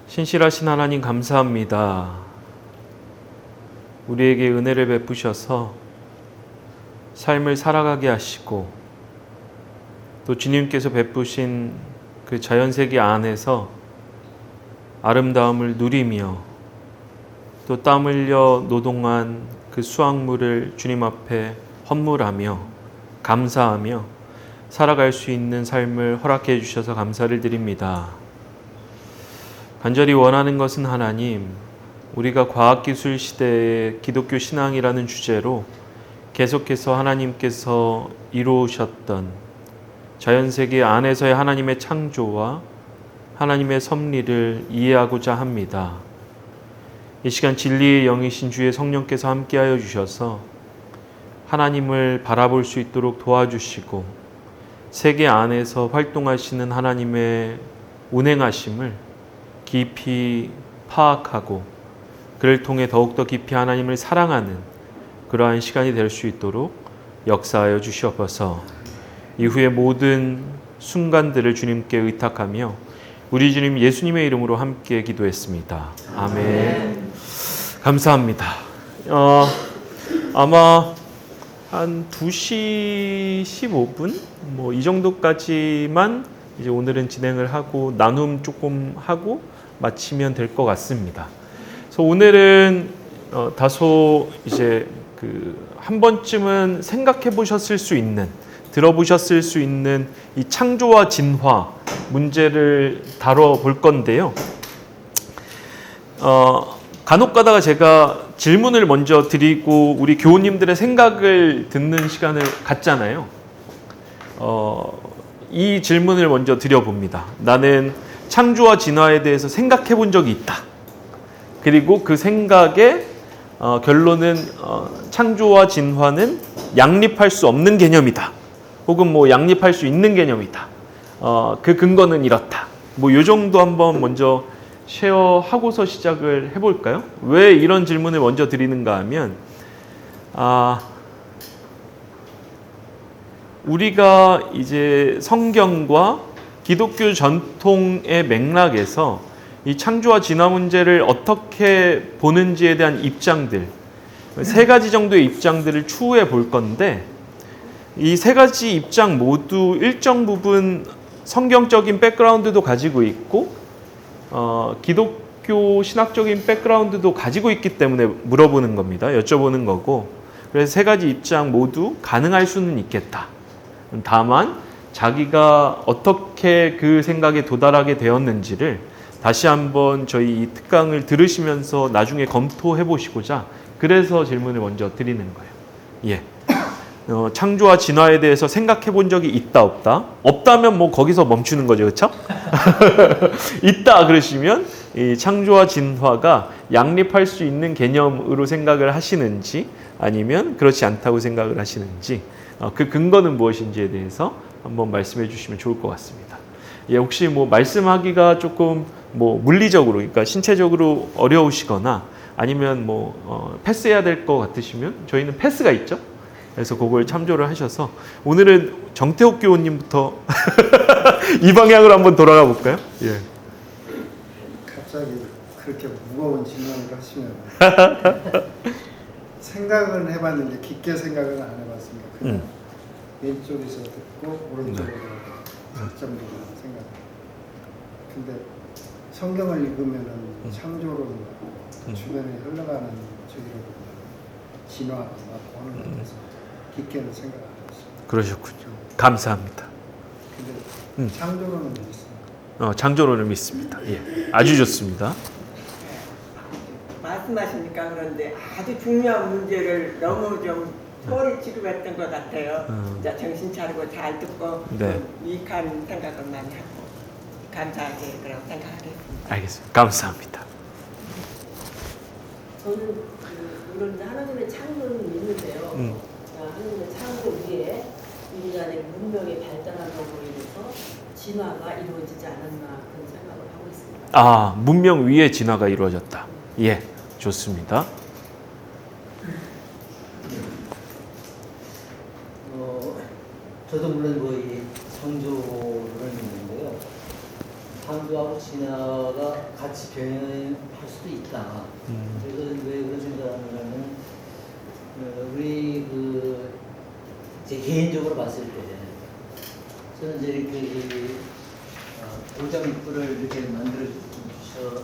신실하신 하나님 감사합니다. 우리에게 은혜를 베푸셔서 삶을 살아가게 하시고 또 주님께서 베푸신 그 자연세계 안에서 아름다움을 누리며 또 땀 흘려 노동한 그 수확물을 주님 앞에 헌물하며 감사하며 살아갈 수 있는 삶을 허락해 주셔서 감사를 드립니다. 간절히 원하는 것은 하나님, 우리가 과학기술 시대의 기독교 신앙이라는 주제로 계속해서 하나님께서 이루셨던 자연세계 안에서의 하나님의 창조와 하나님의 섭리를 이해하고자 합니다. 이 시간 진리의 영이신 주의 성령께서 함께하여 주셔서 하나님을 바라볼 수 있도록 도와주시고 세계 안에서 활동하시는 하나님의 운행하심을 깊이 파악하고 그를 통해 더욱더 깊이 하나님을 사랑하는 그러한 시간이 될 수 있도록 역사하여 주시옵소서. 이후의 모든 순간들을 주님께 의탁하며 우리 주님 예수님의 이름으로 함께 기도했습니다. 아멘. 감사합니다. 아마 한 2시 15분 이 정도까지만 이제 오늘은 진행을 하고 나눔 조금 하고 마치면 될 것 같습니다. 그래서 오늘은 다소 이제 한 번쯤은 생각해 보셨을 수 있는, 들어보셨을 수 있는 이 창조와 진화 문제를 다뤄볼 건데요. 간혹 가다가 제가 질문을 먼저 드리고 우리 교우님들의 생각을 듣는 시간을 갖잖아요. 이 질문을 먼저 드려봅니다. 나는 창조와 진화에 대해서 생각해 본 적이 있다. 그리고 그 생각의 결론은 창조와 진화는 양립할 수 없는 개념이다. 혹은 양립할 수 있는 개념이다. 그 근거는 이렇다. 요 정도 한번 먼저 쉐어하고서 시작을 해볼까요? 왜 이런 질문을 먼저 드리는가 하면 우리가 이제 성경과 기독교 전통의 맥락에서 이 창조와 진화 문제를 어떻게 보는지에 대한 입장들, 세 가지 정도의 입장들을 추후에 볼 건데 이 세 가지 입장 모두 일정 부분 성경적인 백그라운드도 가지고 있고 기독교 신학적인 백그라운드도 가지고 있기 때문에 물어보는 겁니다. 여쭤보는 거고, 그래서 세 가지 입장 모두 가능할 수는 있겠다. 다만 자기가 어떻게 그 생각에 도달하게 되었는지를 다시 한번 저희 이 특강을 들으시면서 나중에 검토해 보시고자 그래서 질문을 먼저 드리는 거예요. 창조와 진화에 대해서 생각해 본 적이 있다 없다? 없다면 거기서 멈추는 거죠. 그렇죠? 있다 그러시면 이 창조와 진화가 양립할 수 있는 개념으로 생각을 하시는지 아니면 그렇지 않다고 생각을 하시는지 그 근거는 무엇인지에 대해서 한번 말씀해 주시면 좋을 것 같습니다. 혹시 말씀하기가 조금 물리적으로, 그러니까 신체적으로 어려우시거나 아니면 패스해야 될 것 같으시면 저희는 패스가 있죠. 그래서 그걸 참조를 하셔서 오늘은 정태욱 교우님부터 이 방향으로 한번 돌아가 볼까요? 예. 갑자기 그렇게 무거운 질문을 하시면 생각은 해봤는데 깊게 생각은 안 해봤습니다. 그냥 왼쪽에서 듣고 오른쪽으로 각점적으로 생각. 근데 성경을 읽으면은 창조론과 주변에 흘러가는 저기로 진화가 맞고 하는 것 같아서 깊게는 생각 안 해봤습니다. 그러셨군요. 감사합니다. 근데 창조론은 있습니다. 창조론을 믿습니다. 예, 아주 좋습니다. 말씀하시니까 그런데 아주 중요한 문제를 너무 좀 소리 지르했던 것 같아요. 이제 정신 차리고 잘 듣고 네. 유익한 생각을 많이 하고 감사하게 그런 생각하겠습니다. 알겠습니다. 감사합니다. 저는 물론 하나님의 창조를 믿는데요. 하나님의 창조 위에 인간의 문명이 발전한다고 인해서 진화가 이루어지지 않았나 그런 생각을 하고 있습니다. 문명 위에 진화가 이루어졌다. 예, 좋습니다. 저도 물론 이 창조를 믿는데요. 창조 창조하고 진화가 같이 병행할 수도 있다. 그래서 왜 그런 생각을 하냐면 우리 제 개인적으로 봤을 때 저는 이제 이렇게 공장 입구를 이렇게 만들어 주셔서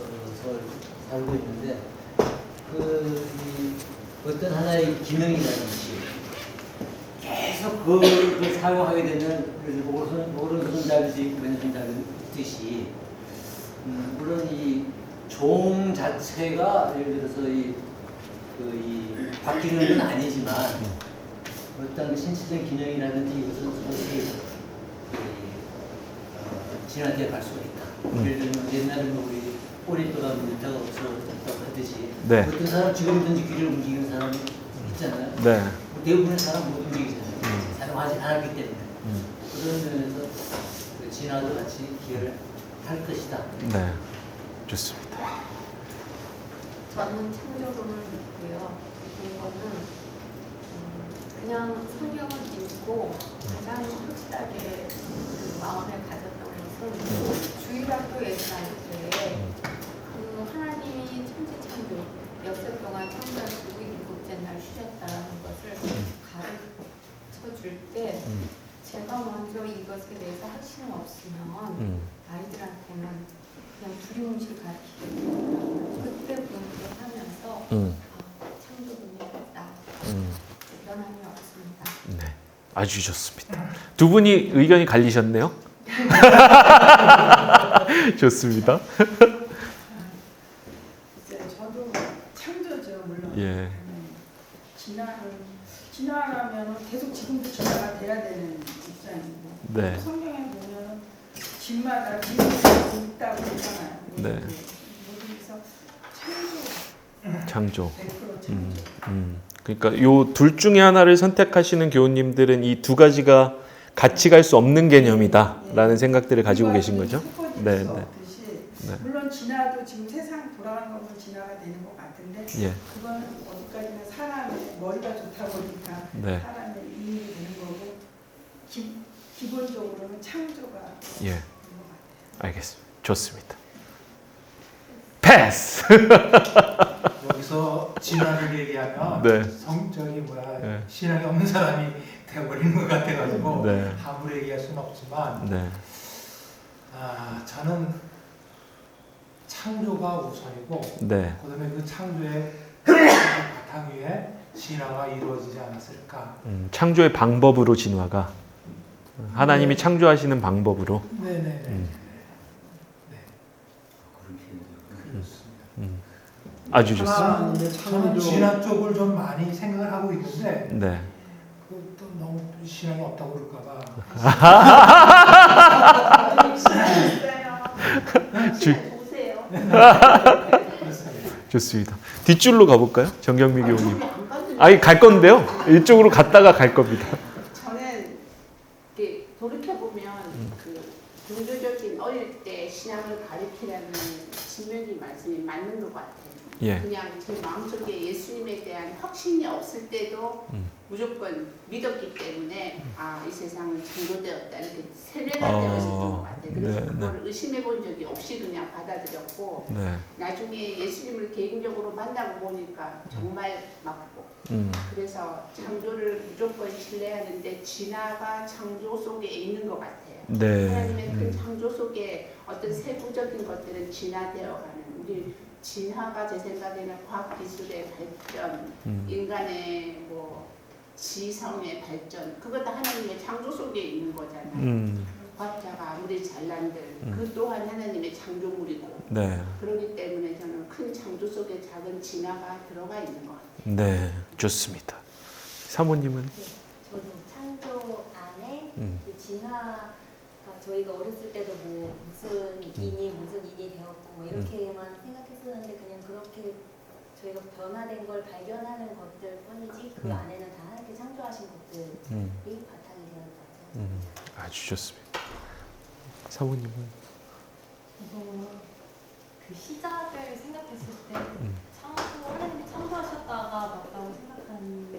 살고 있는데 어떤 하나의 기능이라든지 계속 그걸 사용하게 되면 오른손잡이지 왼손잡이듯이 물론 이 종 자체가 예를 들어서 이 바뀌는 건 아니지만 어떤 신체적 기능이라든지 이것은 진화되어 갈 수가 있다. 예를 들면 옛날에는 우리 꼬리뼈가 물타가 없었다고 하듯이 네. 어떤 사람 지금든지 귀를 움직이는 사람이 있잖아요. 네. 대부분의 사람 못 움직이잖아요. 사용하지 않았기 때문에 그런 면에서 진화도 같이 기여를 할 것이다. 네. 좋습니다. 저는 창조론을 믿고요. 이거는 그냥 성경을 읽고 가장 확실하게 그 마음에 가졌던 것은 주일학교에서 다닐 때 하나님이 천지창조 역사 동안 창조하시고 일곱째 날 쉬셨다는 것을 가르쳐 줄 때 제가 먼저 이것에 대해서 확신이 없으면 아이들한테는 그냥 두리뭉실 가르치고 그때부터 하면서 창조론이 있다. 변함이 없습니다. 네. 아주 좋습니다. 두 분이 의견이 갈리셨네요. 좋습니다. 저도 창조죠 물론. 예. 진화라면 계속 지금도 진화가 돼야 되는 입장이고 네. 성경에 보면 집마다 기능이 있다고 하잖아요. 네. 모두에서 창조 창조. 100% 창조. 그러니까 요 둘 중에 하나를 선택하시는 교우님들은 이 두 가지가 같이 갈 수 없는 개념이다라는 생각들을 가지고 계신 거죠? 네, 네. 네. 물론 진화도 지금 세상 돌아가는 거 보면 진화가 되는 것 같은데 예. 그건 어디까지나 사람의 머리가 좋다 보니까 네. 사람의 이익이 되는 거고 기본적으로는 창조가 예. 되는 것 같아요. 알겠습니다. 좋습니다. 패스. 여기서 진화를 얘기하면 네. 네. 신앙이 없는 사람이 되어버리는 것 같아가지고 네. 함부로 얘기할 수는 없지만 네. 저는 창조가 우선이고 네. 그다음에 그 창조의 바탕 위에 진화가 이루어지지 않았을까. 창조의 방법으로 진화가 하나님이 창조하시는 방법으로. 네네네. 아주 좋습니다. 하나님의 저는 창조 진화 쪽을 좀 많이 생각을 하고 있는데 네. 또 너무 신앙이 없다고 그럴까봐. 보세요. 좋습니다. 뒷줄로 가볼까요? 정경미 교우님. 아니 갈 건데요. 이쪽으로 갔다가 갈 겁니다. 저는 이렇게 돌이켜 보면 그 종교적인 어릴 때 신앙을 가르치라는 진명기 말씀이 맞는 것 같아요. 예. 그냥 제 마음속에 예수님에 대한 확신이 없을 때도 무조건 믿었기 때문에 이 세상은 창조되었다 이렇게 세뇌가 되어 있었던 것 같아요. 그래서 네, 그걸 의심해 본 적이 없이 그냥 받아들였고 네. 나중에 예수님을 개인적으로 만나고 보니까 정말 맞고 그래서 창조를 무조건 신뢰하는데 진화가 창조 속에 있는 것 같아요. 네. 하나님의 큰 창조 속에 어떤 세부적인 것들은 진화되어가는 우리 진화가 제 생각에는 과학기술의 발전, 인간의 뭐 지성의 발전 그것 다 하나님의 창조 속에 있는 거잖아요. 과학자가 아무리 잘난들 그 또한 하나님의 창조물이고 네. 그렇기 때문에 저는 큰 창조 속에 작은 진화가 들어가 있는 것 같아요. 네. 좋습니다. 사모님은? 저도 창조 안에 그 진화가 저희가 어렸을 때도 뭐 무슨 인이 되었고 뭐 이렇게만 생각했었는데 그냥 그렇게 저희가 변화된 걸 발견하는 것들 뿐이지 그 안에는 다 하나님께 창조하신 것들이 바탕이 되었다고 생각합니다. 아주 좋습니다. 사모님은? 그 시작을 생각했을 때 하나님이 창조하셨다가 맞다고 생각하는데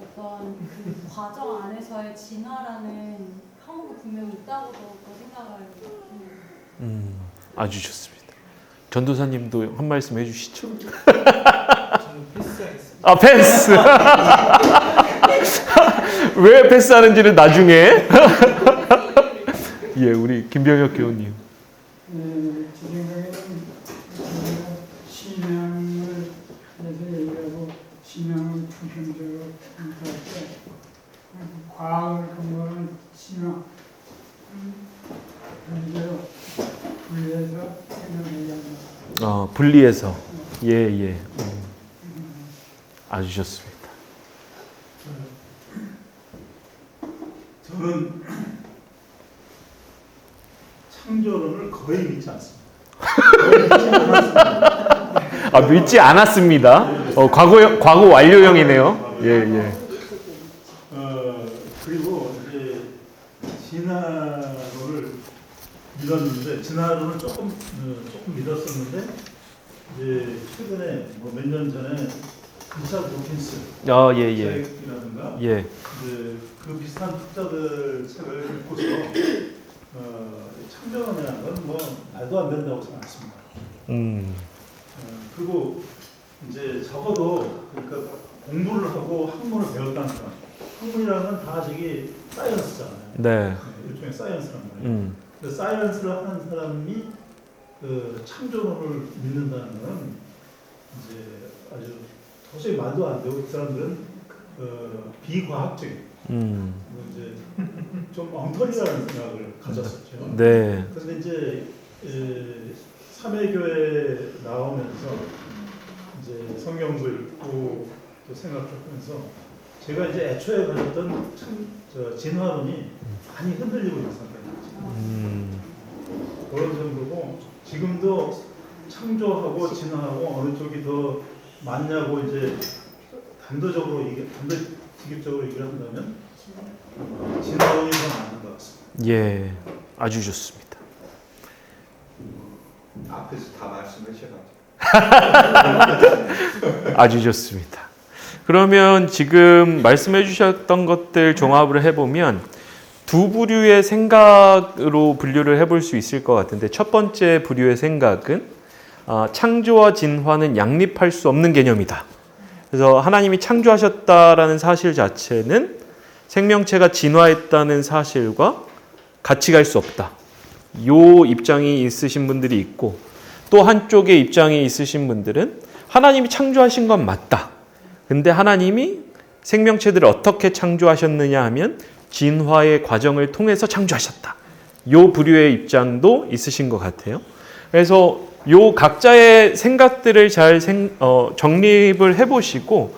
어떤 그 과정 안에서의 진화라는 항목이 분명히 있다고도 생각을 아주 좋습니다. 전도사님도 한 말씀 해주시죠. 저는 패스하겠습니다. 아, 패스. 왜 패스하는지는 나중에. 예, 우리 김병혁 교우님. 제 생각에는 신앙을 해서 얘기하고 신앙을 중심적으로 평가할 때 과학을 근거한 신앙 그런데요 분리해서 생각을 한다. 분리해서. 예. 아주 좋습니다. 저는 창조론을 거의 믿지 않습니다. 믿지 않았습니다. 과거 완료형이네요. 예. 그리고 이제 진화론을 믿었는데 진화론을 조금 믿었었는데 이제 최근에 뭐 몇 년 전에 리차드 도킨스 예. 책이라든가 예. 이제 그 비슷한 학자들 책을 읽고서 창조론이라는 건 뭐 말도 안 된다고 생각했습니다. 그리고 이제 적어도 그러니까 공부를 하고 학문을 배웠다는 사람, 학문이라는 건 다 저기 사이언스잖아요. 네. 일종의 사이언스란 말이에요. 그 사이언스를 하는 사람이 그 창조론을 믿는다는 건 이제 아주 도저히 말도 안 되고 그 사람들은 비과학적인 이제 좀 엉터리라는 생각을 가졌었죠. 네. 그런데 이제 삼회교회 나오면서 이제 성경도 읽고 또 생각하면서 제가 이제 애초에 가졌던 진화론이 많이 흔들리고 있는 상태입니다. 그런 정도고 지금도 창조하고 진화하고 어느 쪽이 더 맞냐고 이제 단도직입적으로 얘기를 한다면 진화론이 더 맞는 것 같습니다. 예, 아주 좋습니다. 앞에서 다 말씀하셔가지고. 아주 좋습니다. 그러면 지금 말씀해 주셨던 것들 종합을 해보면 두 부류의 생각으로 분류를 해볼 수 있을 것 같은데 첫 번째 부류의 생각은 창조와 진화는 양립할 수 없는 개념이다. 그래서 하나님이 창조하셨다라는 사실 자체는 생명체가 진화했다는 사실과 같이 갈 수 없다. 요 입장이 있으신 분들이 있고 또 한쪽의 입장이 있으신 분들은 하나님이 창조하신 건 맞다. 근데 하나님이 생명체들을 어떻게 창조하셨느냐 하면 진화의 과정을 통해서 창조하셨다. 요 부류의 입장도 있으신 것 같아요. 그래서 요 각자의 생각들을 잘 정립을 해보시고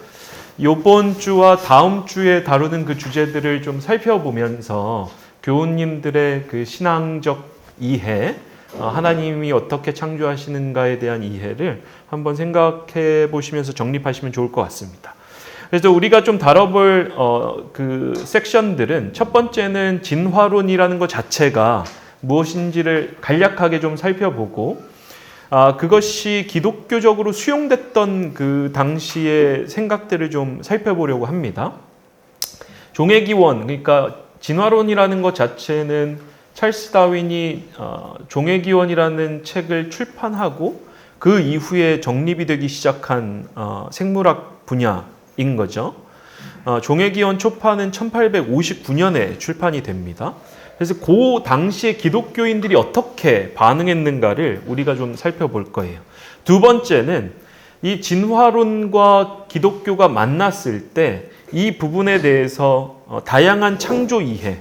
요번 주와 다음 주에 다루는 그 주제들을 좀 살펴보면서 교우님들의 그 신앙적 이해, 하나님이 어떻게 창조하시는가에 대한 이해를 한번 생각해 보시면서 정립하시면 좋을 것 같습니다. 그래서 우리가 좀 다뤄볼 그 섹션들은 첫 번째는 진화론이라는 것 자체가 무엇인지를 간략하게 좀 살펴보고 그것이 기독교적으로 수용됐던 그 당시의 생각들을 좀 살펴보려고 합니다. 종의 기원, 그러니까 진화론이라는 것 자체는 찰스 다윈이 종의 기원이라는 책을 출판하고 그 이후에 정립이 되기 시작한 생물학 분야인 거죠. 종의 기원 초판은 1859년에 출판이 됩니다. 그래서 그 당시에 기독교인들이 어떻게 반응했는가를 우리가 좀 살펴볼 거예요. 두 번째는 이 진화론과 기독교가 만났을 때 이 부분에 대해서 다양한 창조 이해,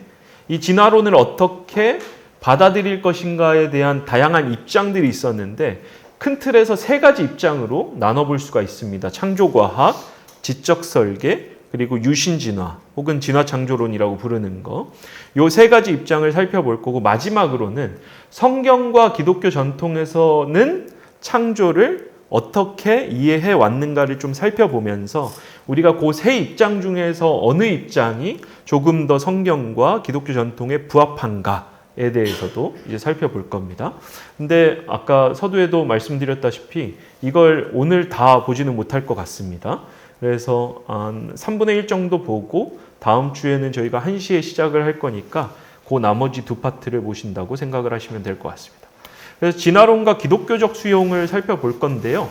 이 진화론을 어떻게 받아들일 것인가에 대한 다양한 입장들이 있었는데 큰 틀에서 세 가지 입장으로 나눠볼 수가 있습니다. 창조과학, 지적 설계, 그리고 유신진화 혹은 진화창조론이라고 부르는 거. 요 세 가지 입장을 살펴볼 거고 마지막으로는 성경과 기독교 전통에서는 창조를 어떻게 이해해 왔는가를 좀 살펴보면서 우리가 그 세 입장 중에서 어느 입장이 조금 더 성경과 기독교 전통에 부합한가에 대해서도 이제 살펴볼 겁니다. 근데 아까 서두에도 말씀드렸다시피 이걸 오늘 다 보지는 못할 것 같습니다. 그래서 한 3분의 1 정도 보고 다음 주에는 저희가 1시에 시작을 할 거니까 그 나머지 두 파트를 보신다고 생각을 하시면 될 것 같습니다. 그래서 진화론과 기독교적 수용을 살펴볼 건데요.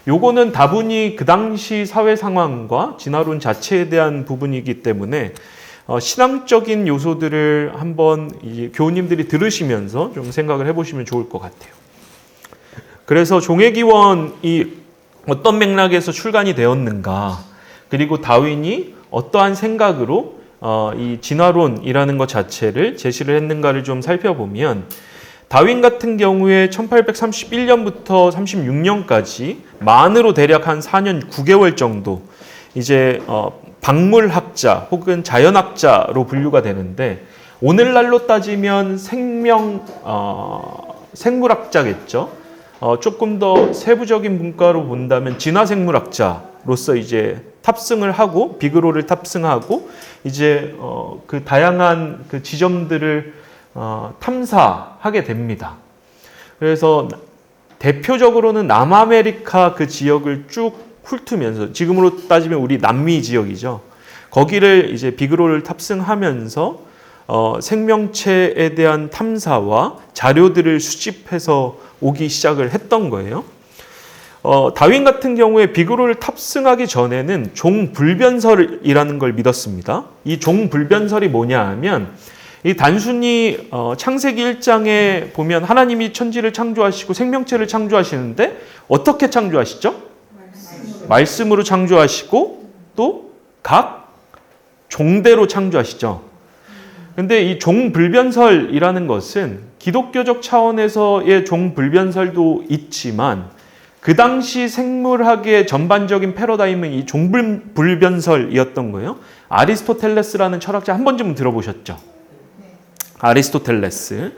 요거는 다분히 그 당시 사회 상황과 진화론 자체에 대한 부분이기 때문에 신앙적인 요소들을 한번 이 교우님들이 들으시면서 좀 생각을 해보시면 좋을 것 같아요. 그래서 종회기원이 어떤 맥락에서 출간이 되었는가, 그리고 다윈이 어떠한 생각으로 이 진화론이라는 것 자체를 제시를 했는가를 좀 살펴보면, 다윈 같은 경우에 1831년부터 36년까지 만으로 대략 한 4년 9개월 정도 이제 박물학자 혹은 자연학자로 분류가 되는데, 오늘날로 따지면 생물학자겠죠. 조금 더 세부적인 분과로 본다면 진화생물학자로서 이제 탑승을 하고 비그로를 탑승하고 이제 그 다양한 그 지점들을 탐사하게 됩니다. 그래서 대표적으로는 남아메리카 그 지역을 쭉 훑으면서, 지금으로 따지면 우리 남미 지역이죠. 거기를 이제 비그로를 탑승하면서 생명체에 대한 탐사와 자료들을 수집해서 오기 시작을 했던 거예요. 다윈 같은 경우에 비그로를 탑승하기 전에는 종불변설이라는 걸 믿었습니다. 이 종불변설이 뭐냐 하면, 이 단순히 창세기 1장에 보면 하나님이 천지를 창조하시고 생명체를 창조하시는데 어떻게 창조하시죠? 말씀으로 창조하시고 또 각 종대로 창조하시죠. 근데 이 종불변설이라는 것은 기독교적 차원에서의 종불변설도 있지만, 그 당시 생물학의 전반적인 패러다임은 이 종불변설이었던 거예요. 아리스토텔레스라는 철학자 한 번쯤은 들어보셨죠? 아리스토텔레스.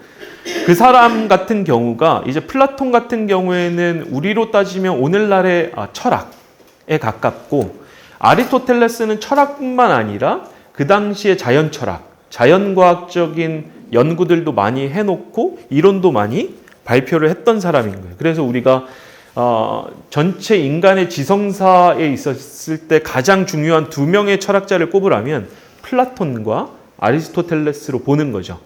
그 사람 같은 경우가 이제 플라톤 같은 경우에는 우리로 따지면 오늘날의 철학에 가깝고, 아리스토텔레스는 철학뿐만 아니라 그 당시의 자연 철학, 자연과학적인 연구들도 많이 해놓고 이론도 많이 발표를 했던 사람인 거예요. 그래서 우리가 전체 인간의 지성사에 있었을 때 가장 중요한 두 명의 철학자를 꼽으라면 플라톤과 아리스토텔레스로 보는 거죠.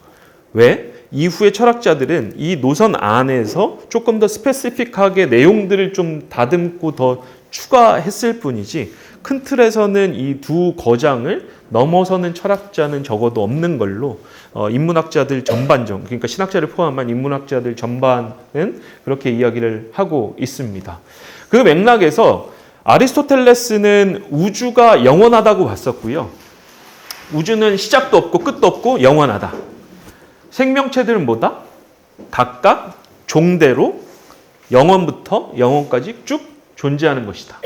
왜? 이후의 철학자들은 이 노선 안에서 조금 더 스페시픽하게 내용들을 좀 다듬고 더 추가했을 뿐이지, 큰 틀에서는 이 두 거장을 넘어서는 철학자는 적어도 없는 걸로 인문학자들 전반적, 그러니까 신학자를 포함한 인문학자들 전반은 그렇게 이야기를 하고 있습니다. 그 맥락에서 아리스토텔레스는 우주가 영원하다고 봤었고요. 우주는 시작도 없고 끝도 없고 영원하다. 생명체들은 뭐다? 각각 종대로 영원부터 영원까지 쭉 존재하는 것이다.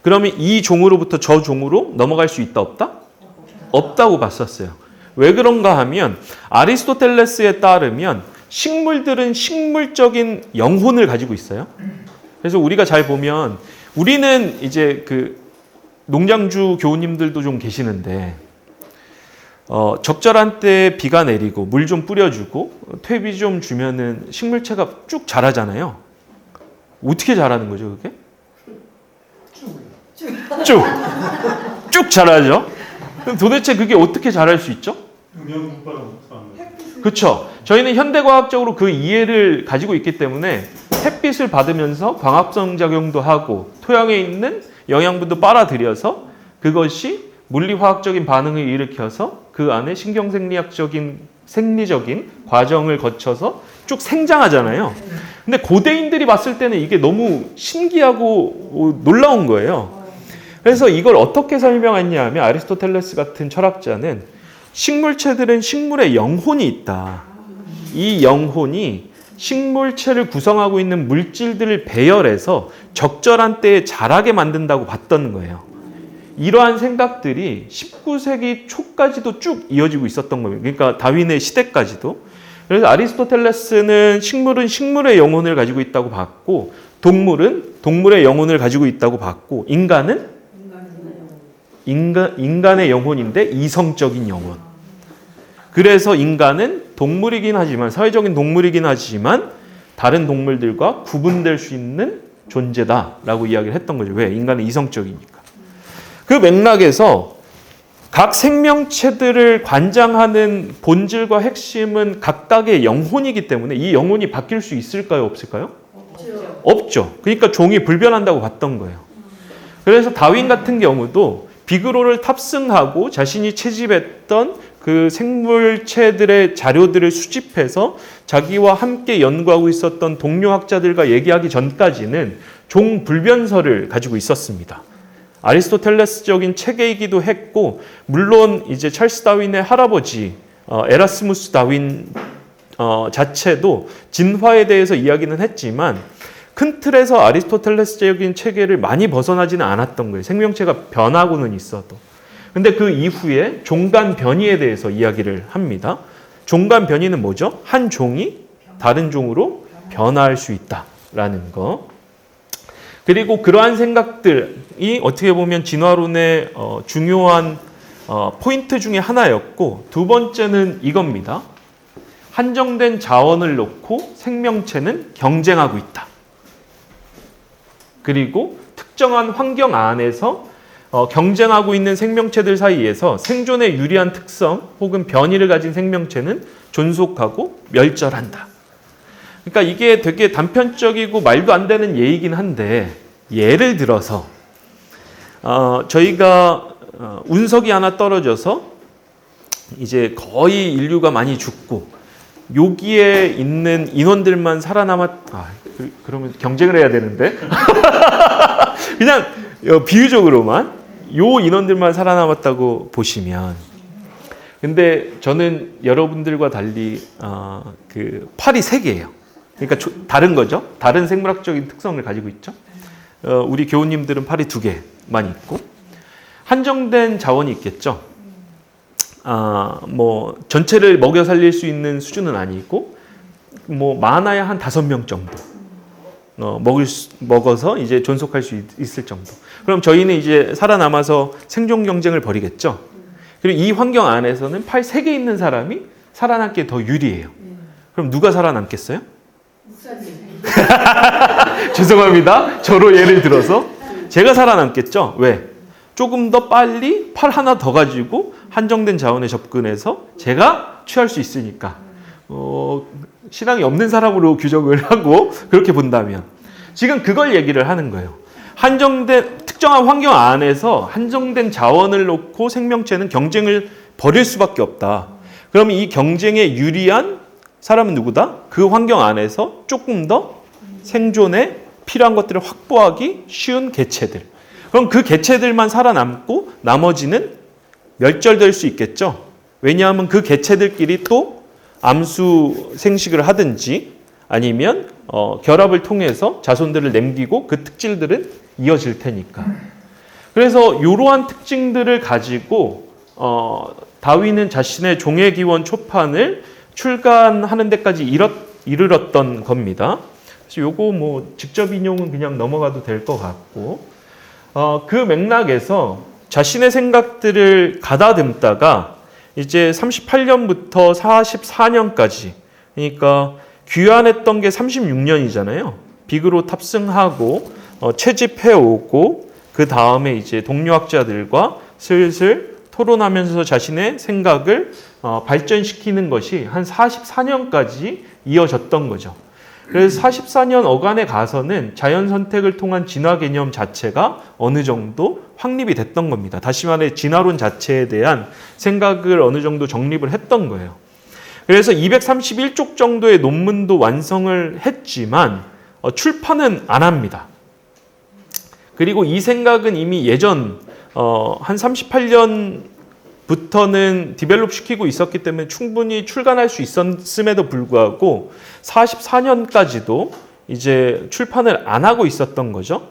그러면 이 종으로부터 저 종으로 넘어갈 수 있다 없다? 없다고 봤었어요. 왜 그런가 하면 아리스토텔레스에 따르면 식물들은 식물적인 영혼을 가지고 있어요. 그래서 우리가 잘 보면, 우리는 이제 그 농장주 교우님들도 좀 계시는데 적절한 때에 비가 내리고 물 좀 뿌려주고 퇴비 좀 주면은 식물체가 쭉 자라잖아요. 어떻게 자라는 거죠, 그게? 쭉 자라죠. 그럼 도대체 그게 어떻게 자랄 수 있죠? 그렇죠. 저희는 현대과학적으로 그 이해를 가지고 있기 때문에 햇빛을 받으면서 광합성 작용도 하고 토양에 있는 영양분도 빨아들여서 그것이 물리화학적인 반응을 일으켜서 그 안에 생리적인 과정을 거쳐서 쭉 생장하잖아요. 근데 고대인들이 봤을 때는 이게 너무 신기하고 놀라운 거예요. 그래서 이걸 어떻게 설명했냐 하면, 아리스토텔레스 같은 철학자는 식물체들은 식물의 영혼이 있다. 이 영혼이 식물체를 구성하고 있는 물질들을 배열해서 적절한 때에 자라게 만든다고 봤던 거예요. 이러한 생각들이 19세기 초까지도 쭉 이어지고 있었던 겁니다. 그러니까 다윈의 시대까지도. 그래서 아리스토텔레스는 식물은 식물의 영혼을 가지고 있다고 봤고, 동물은 동물의 영혼을 가지고 있다고 봤고, 인간은 인간의 영혼인데 이성적인 영혼. 그래서 인간은 동물이긴 하지만, 사회적인 동물이긴 하지만 다른 동물들과 구분될 수 있는 존재다라고 이야기를 했던 거죠. 왜? 인간은 이성적이니까. 그 맥락에서 각 생명체들을 관장하는 본질과 핵심은 각각의 영혼이기 때문에 이 영혼이 바뀔 수 있을까요? 없을까요? 없죠. 그러니까 종이 불변한다고 봤던 거예요. 그래서 다윈 같은 경우도 비그로를 탑승하고 자신이 채집했던 그 생물체들의 자료들을 수집해서 자기와 함께 연구하고 있었던 동료 학자들과 얘기하기 전까지는 종 불변설을 가지고 있었습니다. 아리스토텔레스적인 체계이기도 했고, 물론 이제 찰스 다윈의 할아버지 에라스무스 다윈 자체도 진화에 대해서 이야기는 했지만 큰 틀에서 아리스토텔레스적인 체계를 많이 벗어나지는 않았던 거예요. 생명체가 변하고는 있어도. 근데 그 이후에 종간 변이에 대해서 이야기를 합니다. 종간 변이는 뭐죠? 한 종이 다른 종으로 변화할 수 있다라는 거. 그리고 그러한 생각들이 어떻게 보면 진화론의 중요한 포인트 중에 하나였고, 두 번째는 이겁니다. 한정된 자원을 놓고 생명체는 경쟁하고 있다. 그리고 특정한 환경 안에서 경쟁하고 있는 생명체들 사이에서 생존에 유리한 특성 혹은 변이를 가진 생명체는 존속하고 멸절한다. 그러니까 이게 되게 단편적이고 말도 안 되는 예이긴 한데, 예를 들어서 저희가 운석이 하나 떨어져서 이제 거의 인류가 많이 죽고 여기에 있는 인원들만 그러면 경쟁을 해야 되는데 그냥 비유적으로만 요 인원들만 살아남았다고 보시면, 근데 저는 여러분들과 달리 그 팔이 3개예요. 그러니까 다른 거죠. 다른 생물학적인 특성을 가지고 있죠. 우리 교우님들은 팔이 2개만 있고 한정된 자원이 있겠죠. 뭐 전체를 먹여 살릴 수 있는 수준은 아니고 뭐 많아야 한 5명 정도 먹어서 이제 존속할 수 있을 정도. 그럼 저희는 이제 살아남아서 생존 경쟁을 벌이겠죠. 그리고 이 환경 안에서는 팔 3개 있는 사람이 살아남기에 더 유리해요. 그럼 누가 살아남겠어요? 죄송합니다. 저로 예를 들어서 제가 살아남겠죠. 왜? 조금 더 빨리 팔 하나 더 가지고 한정된 자원에 접근해서 제가 취할 수 있으니까 신앙이 없는 사람으로 규정을 하고 그렇게 본다면 지금 그걸 얘기를 하는 거예요. 특정한 환경 안에서 한정된 자원을 놓고 생명체는 경쟁을 벌일 수밖에 없다. 그러면 이 경쟁에 유리한 사람은 누구다? 그 환경 안에서 조금 더 생존에 필요한 것들을 확보하기 쉬운 개체들. 그럼 그 개체들만 살아남고 나머지는 멸절될 수 있겠죠. 왜냐하면 그 개체들끼리 또 암수 생식을 하든지 아니면 결합을 통해서 자손들을 남기고 그 특질들은 이어질 테니까. 그래서 이러한 특징들을 가지고 다윈은 자신의 종의 기원 초판을 출간하는 데까지 이르렀던 겁니다. 그래서 요거 뭐 직접 인용은 그냥 넘어가도 될 것 같고, 그 맥락에서 자신의 생각들을 가다듬다가 이제 38년부터 44년까지, 그러니까 귀환했던 게 36년이잖아요. 비그로 탑승하고 채집해오고 그 다음에 이제 동료학자들과 슬슬 토론하면서 자신의 생각을 발전시키는 것이 한 44년까지 이어졌던 거죠. 그래서 44년 어간에 가서는 자연 선택을 통한 진화 개념 자체가 어느 정도 확립이 됐던 겁니다. 다시 말해 진화론 자체에 대한 생각을 어느 정도 정립을 했던 거예요. 그래서 231쪽 정도의 논문도 완성을 했지만 출판은 안 합니다. 그리고 이 생각은 이미 예전 한 38년부터는 디벨롭 시키고 있었기 때문에 충분히 출간할 수 있었음에도 불구하고 44년까지도 이제 출판을 안 하고 있었던 거죠.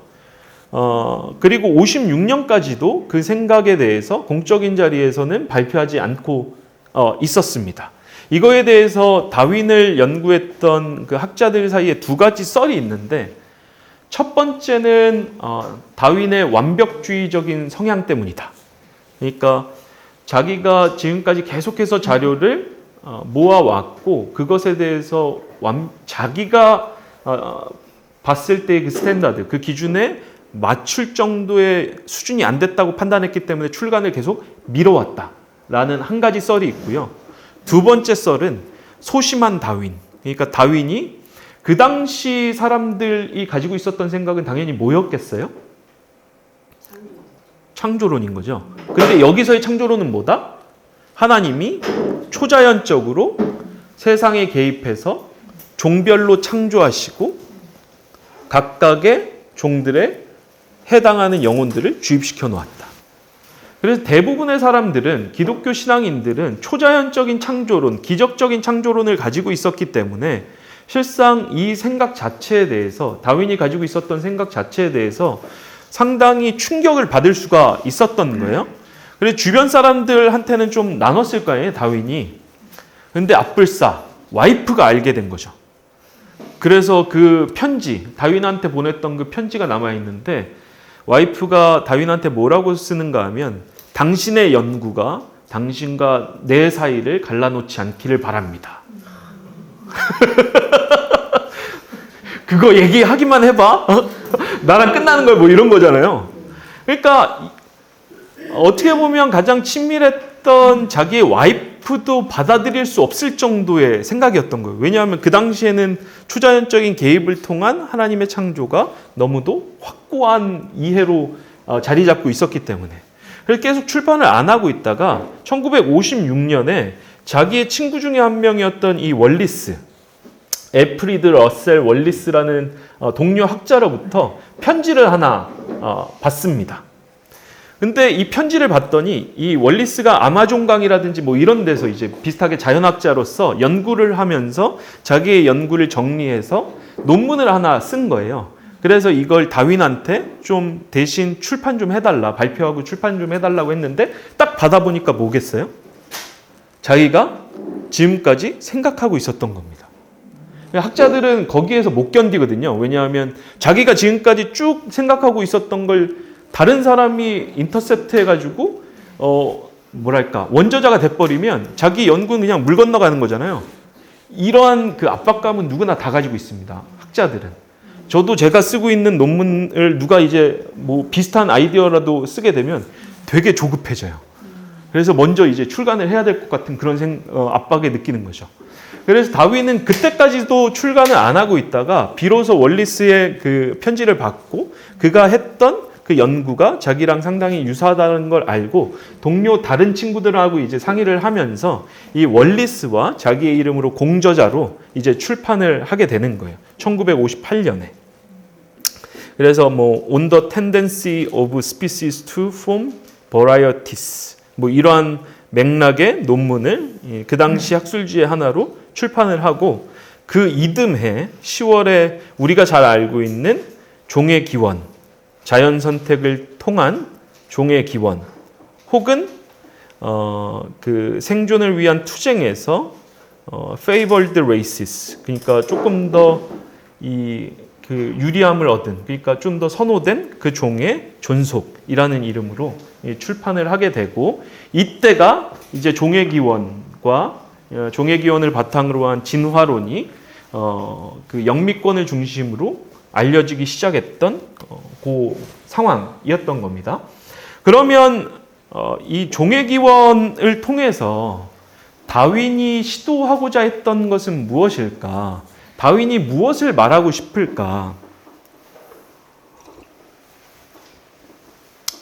그리고 56년까지도 그 생각에 대해서 공적인 자리에서는 발표하지 않고 있었습니다. 이거에 대해서 다윈을 연구했던 그 학자들 사이에 2가지 썰이 있는데, 첫 번째는 다윈의 완벽주의적인 성향 때문이다. 그러니까 자기가 지금까지 계속해서 자료를 모아왔고 그것에 대해서 자기가 봤을 때의 그 스탠다드, 그 기준에 맞출 정도의 수준이 안 됐다고 판단했기 때문에 출간을 계속 밀어왔다라는 한 가지 썰이 있고요. 두 번째 썰은 소심한 다윈. 그러니까 다윈이 그 당시 사람들이 가지고 있었던 생각은 당연히 뭐였겠어요? 창조론인 거죠. 근데 여기서의 창조론은 뭐다? 하나님이 초자연적으로 세상에 개입해서 종별로 창조하시고 각각의 종들에 해당하는 영혼들을 주입시켜 놓았다. 그래서 대부분의 사람들은, 기독교 신앙인들은 초자연적인 창조론, 기적적인 창조론을 가지고 있었기 때문에 실상 이 생각 자체에 대해서, 다윈이 가지고 있었던 생각 자체에 대해서 상당히 충격을 받을 수가 있었던 거예요. 그래서 주변 사람들한테는 좀 나눴을 거 아니에요, 다윈이. 근데 앞불싸 와이프가 알게 된 거죠. 그래서 그 편지, 다윈한테 보냈던 그 편지가 남아있는데 와이프가 다윈한테 뭐라고 쓰는가 하면 당신의 연구가 당신과 내 사이를 갈라놓지 않기를 바랍니다. 그거 얘기하기만 해봐. 나랑 끝나는 거야, 뭐 이런 거잖아요. 그러니까 어떻게 보면 가장 친밀했던 자기의 와이프도 받아들일 수 없을 정도의 생각이었던 거예요. 왜냐하면 그 당시에는 초자연적인 개입을 통한 하나님의 창조가 너무도 확고한 이해로 자리 잡고 있었기 때문에. 그래서 계속 출판을 안 하고 있다가 1956년에 자기의 친구 중에 한 명이었던 이 월리스, 에프리드 러셀 월리스라는 동료 학자로부터 편지를 하나 받습니다. 근데 이 편지를 봤더니 이 월리스가 아마존강이라든지 뭐 이런 데서 이제 비슷하게 자연학자로서 연구를 하면서 자기의 연구를 정리해서 논문을 하나 쓴 거예요. 그래서 이걸 다윈한테 좀 대신 출판 좀 해달라, 발표하고 출판 좀 해달라고 했는데 딱 받아보니까 뭐겠어요? 자기가 지금까지 생각하고 있었던 겁니다. 학자들은 거기에서 못 견디거든요. 왜냐하면 자기가 지금까지 쭉 생각하고 있었던 걸 다른 사람이 인터셉트 해가지고 뭐랄까 원저자가 돼버리면 자기 연구는 그냥 물 건너가는 거잖아요. 이러한 그 압박감은 누구나 다 가지고 있습니다. 학자들은. 저도 제가 쓰고 있는 논문을 누가 이제 뭐 비슷한 아이디어라도 쓰게 되면 되게 조급해져요. 그래서 먼저 이제 출간을 해야 될 것 같은 그런 압박을 느끼는 거죠. 그래서 다윈은 그때까지도 출간을 안 하고 있다가 비로소 월리스의 그 편지를 받고 그가 했던 그 연구가 자기랑 상당히 유사하다는 걸 알고 동료 다른 친구들하고 이제 상의를 하면서 이 월리스와 자기의 이름으로 공저자로 이제 출판을 하게 되는 거예요. 1958년에. 그래서 뭐 On the Tendency of Species to Form Varieties 뭐 이러한 맥락의 논문을 그 당시 학술지의 하나로 출판을 하고 그 이듬해 10월에 우리가 잘 알고 있는 종의 기원, 자연 선택을 통한 종의 기원, 혹은 그 생존을 위한 투쟁에서 favored races, 그러니까 조금 더 그 유리함을 얻은, 그러니까 좀 더 선호된 그 종의 존속이라는 이름으로 출판을 하게 되고, 이때가 이제 종의 기원과 종의 기원을 바탕으로 한 진화론이 그 영미권을 중심으로 알려지기 시작했던 그 상황이었던 겁니다. 그러면 이 종의 기원을 통해서 다윈이 시도하고자 했던 것은 무엇일까? 다윈이 무엇을 말하고 싶을까?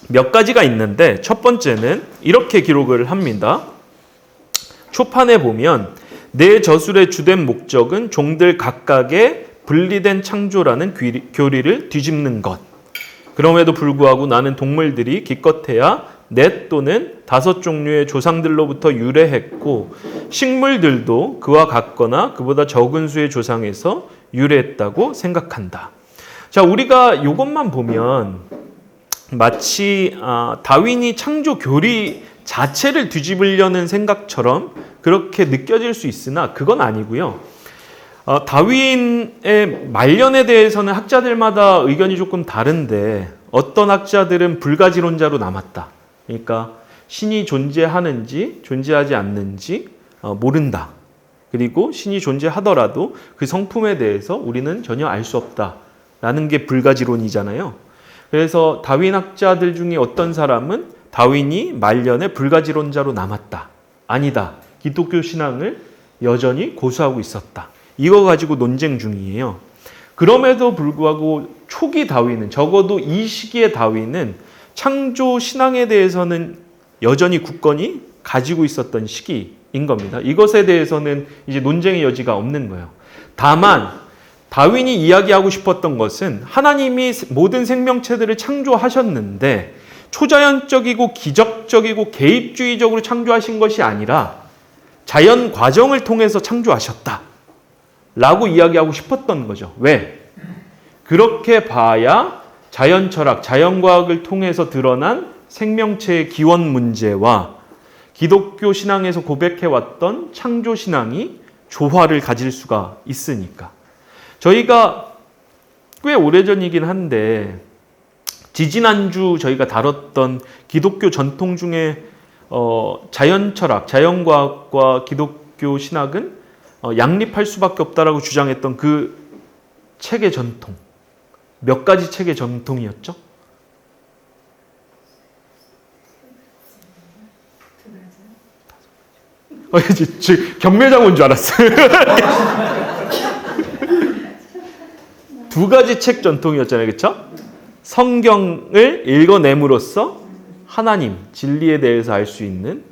몇 가지가 있는데 첫 번째는 이렇게 기록을 합니다. 초판에 보면 내 저술의 주된 목적은 종들 각각의 분리된 창조라는 교리를 뒤집는 것. 그럼에도 불구하고 나는 동물들이 기껏해야 넷 또는 5 종류의 조상들로부터 유래했고 식물들도 그와 같거나 그보다 적은 수의 조상에서 유래했다고 생각한다. 자, 우리가 이것만 보면 마치 다윈이 창조 교리 자체를 뒤집으려는 생각처럼 그렇게 느껴질 수 있으나 그건 아니고요. 다윈의 말년에 대해서는 학자들마다 의견이 조금 다른데 어떤 학자들은 불가지론자로 남았다. 그러니까 신이 존재하는지 존재하지 않는지 모른다. 그리고 신이 존재하더라도 그 성품에 대해서 우리는 전혀 알 수 없다라는 게 불가지론이잖아요. 그래서 다윈 학자들 중에 어떤 사람은 다윈이 말년에 불가지론자로 남았다. 아니다. 기독교 신앙을 여전히 고수하고 있었다. 이거 가지고 논쟁 중이에요. 그럼에도 불구하고 초기 다윈은, 적어도 이 시기의 다윈은 창조 신앙에 대해서는 여전히 굳건히 가지고 있었던 시기인 겁니다. 이것에 대해서는 이제 논쟁의 여지가 없는 거예요. 다만 다윈이 이야기하고 싶었던 것은 하나님이 모든 생명체들을 창조하셨는데 초자연적이고 기적적이고 개입주의적으로 창조하신 것이 아니라 자연 과정을 통해서 창조하셨다 라고 이야기하고 싶었던 거죠. 왜? 그렇게 봐야 자연 철학, 자연과학을 통해서 드러난 생명체의 기원 문제와 기독교 신앙에서 고백해왔던 창조 신앙이 조화를 가질 수가 있으니까. 저희가 꽤 오래전이긴 한데 지지난주 저희가 다뤘던 기독교 전통 중에 자연 철학, 자연과학과 기독교 신학은 양립할 수밖에 없다라고 주장했던 그 책의 전통. 몇 가지 책의 전통이었죠? 경매장 온 줄 알았어요. 두 가지 책 전통이었잖아요. 그렇죠? 성경을 읽어냄으로써 하나님, 진리에 대해서 알 수 있는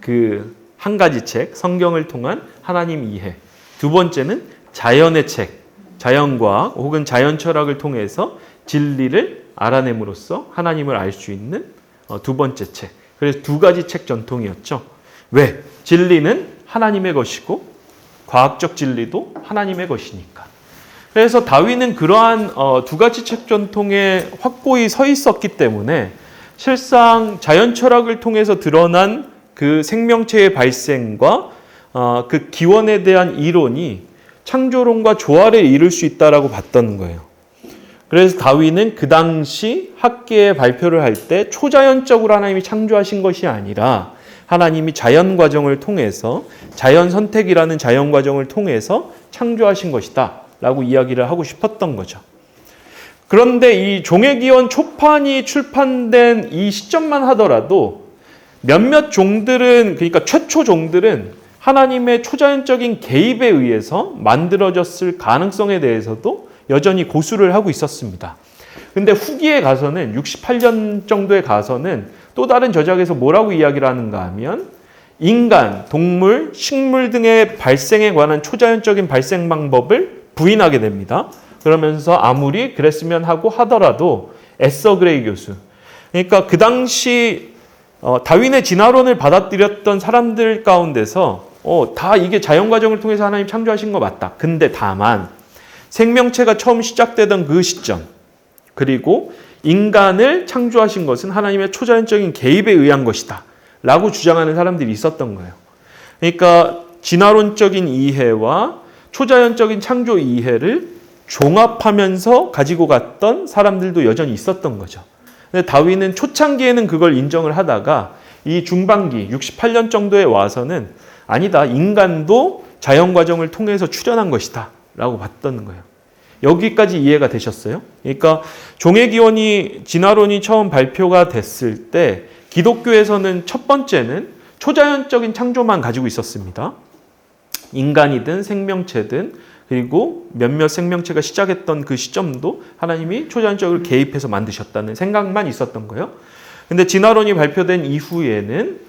그 한 가지 책, 성경을 통한 하나님 이해. 두 번째는 자연의 책, 자연과학 혹은 자연철학을 통해서 진리를 알아냄으로써 하나님을 알 수 있는 두 번째 책. 그래서 두 가지 책 전통이었죠. 왜? 진리는 하나님의 것이고 과학적 진리도 하나님의 것이니까. 그래서 다윈은 그러한 두 가지 책 전통에 확고히 서 있었기 때문에 실상 자연철학을 통해서 드러난 그 생명체의 발생과 그 기원에 대한 이론이 창조론과 조화를 이룰 수 있다라고 봤던 거예요. 그래서 다윈은 그 당시 학계에 발표를 할 때 초자연적으로 하나님이 창조하신 것이 아니라 하나님이 자연 과정을 통해서 자연 선택이라는 자연 과정을 통해서 창조하신 것이다 라고 이야기를 하고 싶었던 거죠. 그런데 이 종의 기원 초판이 출판된 이 시점만 하더라도 몇몇 종들은, 그러니까 최초 종들은 하나님의 초자연적인 개입에 의해서 만들어졌을 가능성에 대해서도 여전히 고수를 하고 있었습니다. 근데 후기에 가서는 68년 정도에 가서는 또 다른 저작에서 뭐라고 이야기를 하는가 하면 인간, 동물, 식물 등의 발생에 관한 초자연적인 발생 방법을 부인하게 됩니다. 그러면서 아무리 그랬으면 하고 하더라도 에서 그레이 교수, 그러니까 그 당시 다윈의 진화론을 받아들였던 사람들 가운데서 다 이게 자연 과정을 통해서 하나님 창조하신 거 맞다. 근데 다만 생명체가 처음 시작되던 그 시점, 그리고 인간을 창조하신 것은 하나님의 초자연적인 개입에 의한 것이다 라고 주장하는 사람들이 있었던 거예요. 그러니까 진화론적인 이해와 초자연적인 창조 이해를 종합하면서 가지고 갔던 사람들도 여전히 있었던 거죠. 근데 다윈은 초창기에는 그걸 인정을 하다가 이 중반기 68년 정도에 와서는 아니다, 인간도 자연 과정을 통해서 출현한 것이다 라고 봤던 거예요. 여기까지 이해가 되셨어요? 그러니까 종의 기원이 진화론이 처음 발표가 됐을 때 기독교에서는 첫 번째는 초자연적인 창조만 가지고 있었습니다. 인간이든 생명체든, 그리고 몇몇 생명체가 시작했던 그 시점도 하나님이 초자연적으로 개입해서 만드셨다는 생각만 있었던 거예요. 근데 진화론이 발표된 이후에는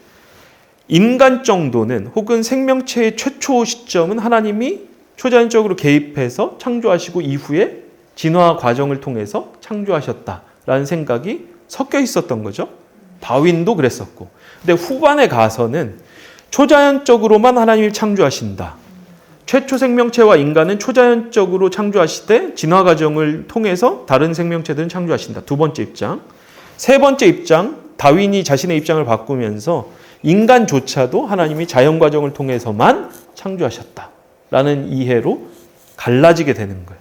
인간 정도는, 혹은 생명체의 최초 시점은 하나님이 초자연적으로 개입해서 창조하시고 이후에 진화 과정을 통해서 창조하셨다라는 생각이 섞여 있었던 거죠. 다윈도 그랬었고. 근데 후반에 가서는 초자연적으로만 하나님이 창조하신다. 최초 생명체와 인간은 초자연적으로 창조하시되 진화 과정을 통해서 다른 생명체들은 창조하신다. 두 번째 입장. 세 번째 입장, 다윈이 자신의 입장을 바꾸면서 인간조차도 하나님이 자연 과정을 통해서만 창조하셨다라는 이해로 갈라지게 되는 거예요.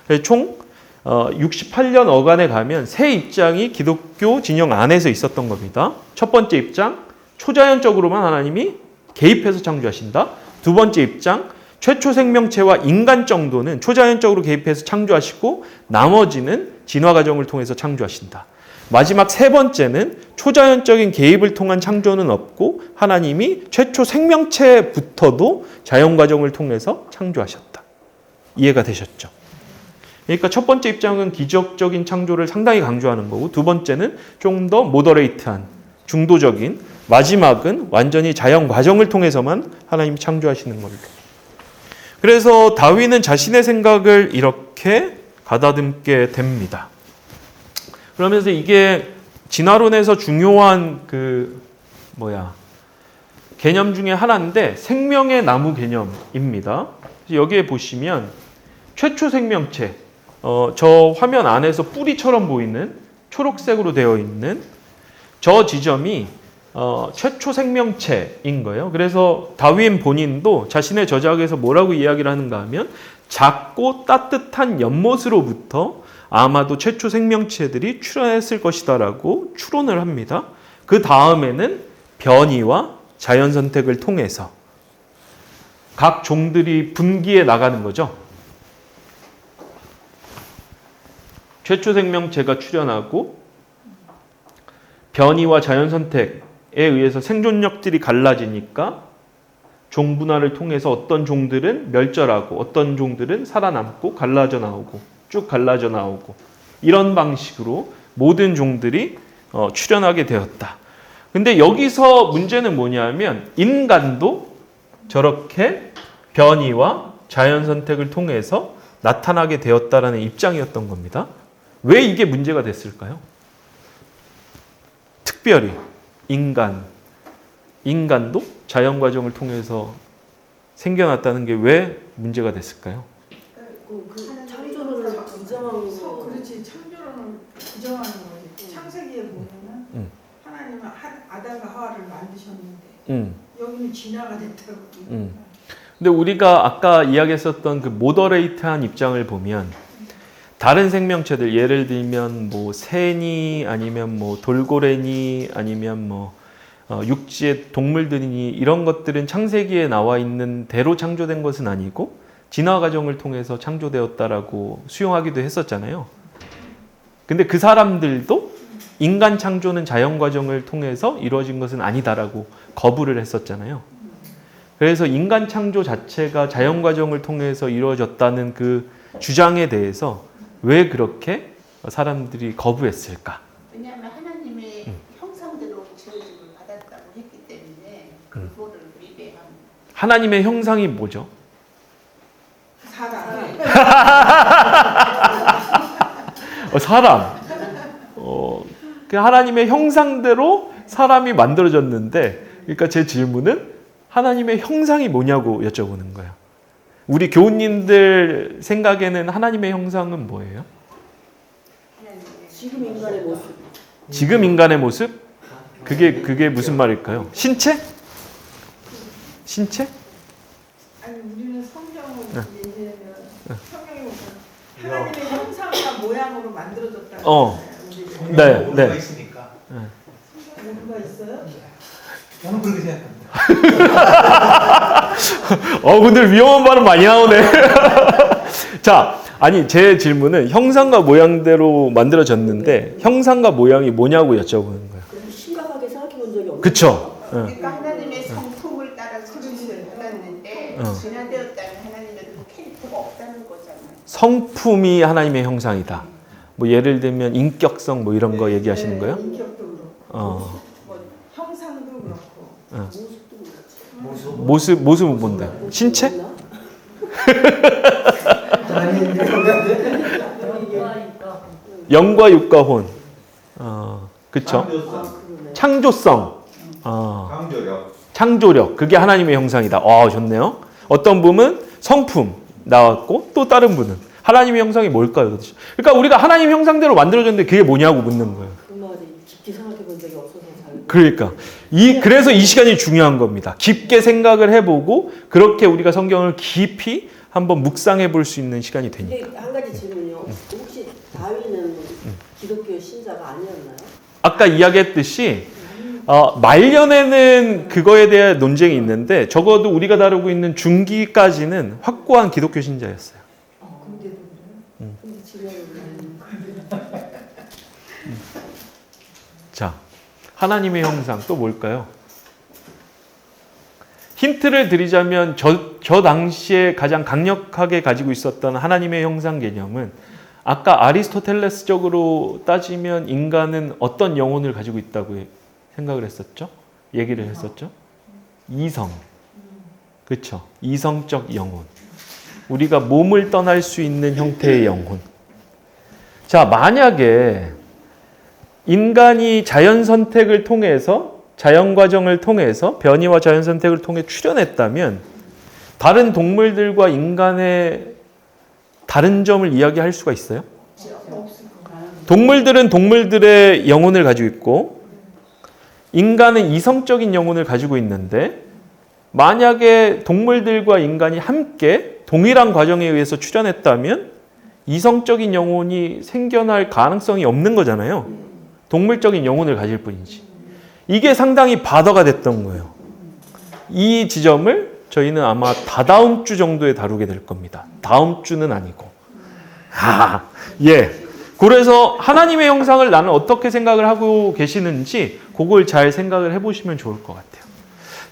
그래서 총 68년 어간에 가면 세 입장이 기독교 진영 안에서 있었던 겁니다. 첫 번째 입장, 초자연적으로만 하나님이 개입해서 창조하신다. 두 번째 입장, 최초 생명체와 인간 정도는 초자연적으로 개입해서 창조하시고 나머지는 진화 과정을 통해서 창조하신다. 마지막 세 번째는 초자연적인 개입을 통한 창조는 없고 하나님이 최초 생명체부터도 자연 과정을 통해서 창조하셨다. 이해가 되셨죠? 그러니까 첫 번째 입장은 기적적인 창조를 상당히 강조하는 거고, 두 번째는 좀 더 모더레이트한 중도적인, 마지막은 완전히 자연 과정을 통해서만 하나님이 창조하시는 걸로. 그래서 다윈은 자신의 생각을 이렇게 가다듬게 됩니다. 그러면서 이게 진화론에서 중요한 개념 중에 하나인데 생명의 나무 개념입니다. 여기에 보시면 최초 생명체, 저 화면 안에서 뿌리처럼 보이는 초록색으로 되어 있는 저 지점이 최초 생명체인 거예요. 그래서 다윈 본인도 자신의 저작에서 뭐라고 이야기를 하는가 하면 작고 따뜻한 연못으로부터 아마도 최초 생명체들이 출현했을 것이다라고 추론을 합니다. 그 다음에는 변이와 자연 선택을 통해서 각 종들이 분기해 나가는 거죠. 최초 생명체가 출현하고 변이와 자연 선택에 의해서 생존력들이 갈라지니까 종분화를 통해서 어떤 종들은 멸절하고 어떤 종들은 살아남고 갈라져 나오고 쭉 갈라져 나오고 이런 방식으로 모든 종들이 출현하게 되었다. 근데 여기서 문제는 뭐냐면 인간도 저렇게 변이와 자연 선택을 통해서 나타나게 되었다라는 입장이었던 겁니다. 왜 이게 문제가 됐을까요? 특별히 인간도 자연 과정을 통해서 생겨났다는 게 왜 문제가 됐을까요? 창조론을 부정하는 거. 그렇지, 창조론을 부정하는 거지. 창세기에 보면은 하나님은 아담과 하와를 만드셨는데 여기는 진화가 됐다고. 근데 우리가 아까 이야기했었던 그 모더레이트한 입장을 보면 다른 생명체들, 예를 들면 뭐 새니 아니면 뭐 돌고래니 아니면 뭐 육지의 동물들이니 이런 것들은 창세기에 나와 있는 대로 창조된 것은 아니고 진화 과정을 통해서 창조되었다라고 수용하기도 했었잖아요. 근데 그 사람들도 인간 창조는 자연 과정을 통해서 이루어진 것은 아니다라고 거부를 했었잖아요. 그래서 인간 창조 자체가 자연 과정을 통해서 이루어졌다는 그 주장에 대해서 왜 그렇게 사람들이 거부했을까? 왜냐하면 하나님의 형상대로 지어짐을 받았다고 했기 때문에 그거를 위배합니다. 하나님의 형상이 뭐죠? 사람. 사람. 그 하나님의 형상대로 사람이 만들어졌는데, 그러니까 제 질문은 하나님의 형상이 뭐냐고 여쭤보는 거예요. 우리 교우님들 생각에는 하나님의 형상은 뭐예요? 지금 인간의 모습. 지금 인간의 모습? 그게 무슨 말일까요? 신체? 신체? 아니 우리는 성경을 얘기하면 성경에 보면 하나님의 형상과 모양으로 만들어졌다고 하잖아요. 네. 있으니까. 뭐가 있어요? 저는 그렇게 생각합니다. 오늘 위험한 발음 많이 나오네. 자, 아니 제 질문은 형상과 모양대로 만들어졌는데 형상과 모양이 뭐냐고 여쭤보는 거예요. 심각하게 생각해 본 적이 없어요. 그쵸? 그러니까 하나님의 성품을 따라 설치를 해놨는데 진화되었다는 하나님의 그 캐릭터가 없다는 거잖아요. 성품이 하나님의 형상이다. 뭐 예를 들면 인격성 뭐 이런 거 얘기하시는 거예요? 인격도 그렇고 뭐 형상도 그렇고 모습은 뭔데? 신체? 영과 육과 혼. 그쵸? 창조성. 창조력. 그게 하나님의 형상이다. 좋네요. 어떤 분은 성품 나왔고 또 다른 분은 하나님의 형상이 뭘까요? 그러니까 우리가 하나님 형상대로 만들어졌는데 그게 뭐냐고 묻는 거예요. 그 말이 깊게 생각해 본 적이 없어서 잘. 그러니까 그래서 이 시간이 중요한 겁니다. 깊게 생각을 해보고 그렇게 우리가 성경을 깊이 한번 묵상해 볼 수 있는 시간이 되니까. 근데 한 가지 질문이요. 혹시 다윈은 기독교 신자가 아니었나요? 아까 이야기했듯이 말년에는 그거에 대한 논쟁이 있는데 적어도 우리가 다루고 있는 중기까지는 확고한 기독교 신자였어요. 근데도 그래요? 근데 지금 자, 하나님의 형상 또 뭘까요? 힌트를 드리자면 저 당시에 가장 강력하게 가지고 있었던 하나님의 형상 개념은 아까 아리스토텔레스적으로 따지면 인간은 어떤 영혼을 가지고 있다고 생각을 했었죠? 얘기를 했었죠? 이성. 그렇죠? 이성적 영혼. 우리가 몸을 떠날 수 있는 형태의 영혼. 자, 만약에 인간이 자연 선택을 통해서 자연 과정을 통해서 변이와 자연 선택을 통해 출현했다면 다른 동물들과 인간의 다른 점을 이야기할 수가 있어요? 동물들은 동물들의 영혼을 가지고 있고 인간은 이성적인 영혼을 가지고 있는데 만약에 동물들과 인간이 함께 동일한 과정에 의해서 출현했다면 이성적인 영혼이 생겨날 가능성이 없는 거잖아요. 동물적인 영혼을 가질 뿐이지. 이게 상당히 바더가 됐던 거예요. 이 지점을 저희는 아마 다다음 주 정도에 다루게 될 겁니다. 다음 주는 아니고. 예. 그래서 하나님의 형상을 나는 어떻게 생각을 하고 계시는지 그걸 잘 생각을 해보시면 좋을 것 같아요.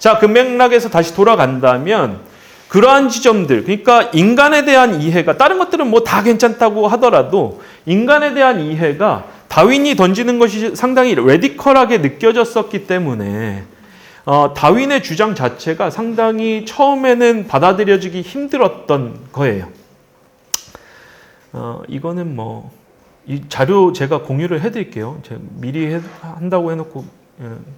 자, 그 맥락에서 다시 돌아간다면 그러한 지점들, 그러니까 인간에 대한 이해가 다른 것들은 뭐 다 괜찮다고 하더라도 인간에 대한 이해가 다윈이 던지는 것이 상당히 레디컬하게 느껴졌었기 때문에 다윈의 주장 자체가 상당히 처음에는 받아들여지기 힘들었던 거예요. 이거는 뭐 이 자료 제가 공유를 해드릴게요. 제가 미리 한다고 해놓고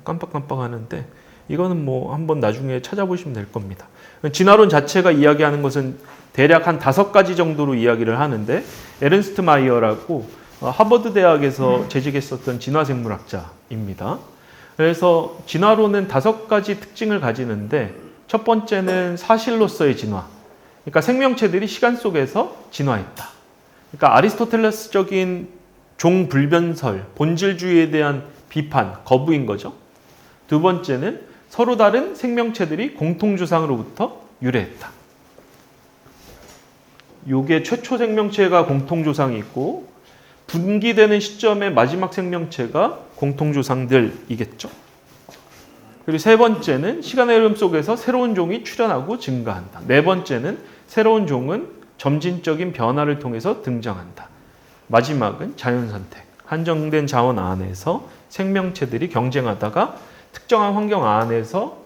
깜빡깜빡 하는데 이거는 뭐 한번 나중에 찾아보시면 될 겁니다. 진화론 자체가 이야기하는 것은 대략 한 5가지 정도로 이야기를 하는데 에른스트 마이어라고 하버드 대학에서 재직했었던 진화생물학자입니다. 그래서 진화론은 5가지 특징을 가지는데 첫 번째는 사실로서의 진화. 그러니까 생명체들이 시간 속에서 진화했다. 그러니까 아리스토텔레스적인 종불변설, 본질주의에 대한 비판, 거부인 거죠. 두 번째는 서로 다른 생명체들이 공통조상으로부터 유래했다. 요게 최초 생명체가 공통조상이 있고 분기되는 시점의 마지막 생명체가 공통조상들이겠죠. 그리고 세 번째는 시간의 흐름 속에서 새로운 종이 출현하고 증가한다. 네 번째는 새로운 종은 점진적인 변화를 통해서 등장한다. 마지막은 자연선택. 한정된 자원 안에서 생명체들이 경쟁하다가 특정한 환경 안에서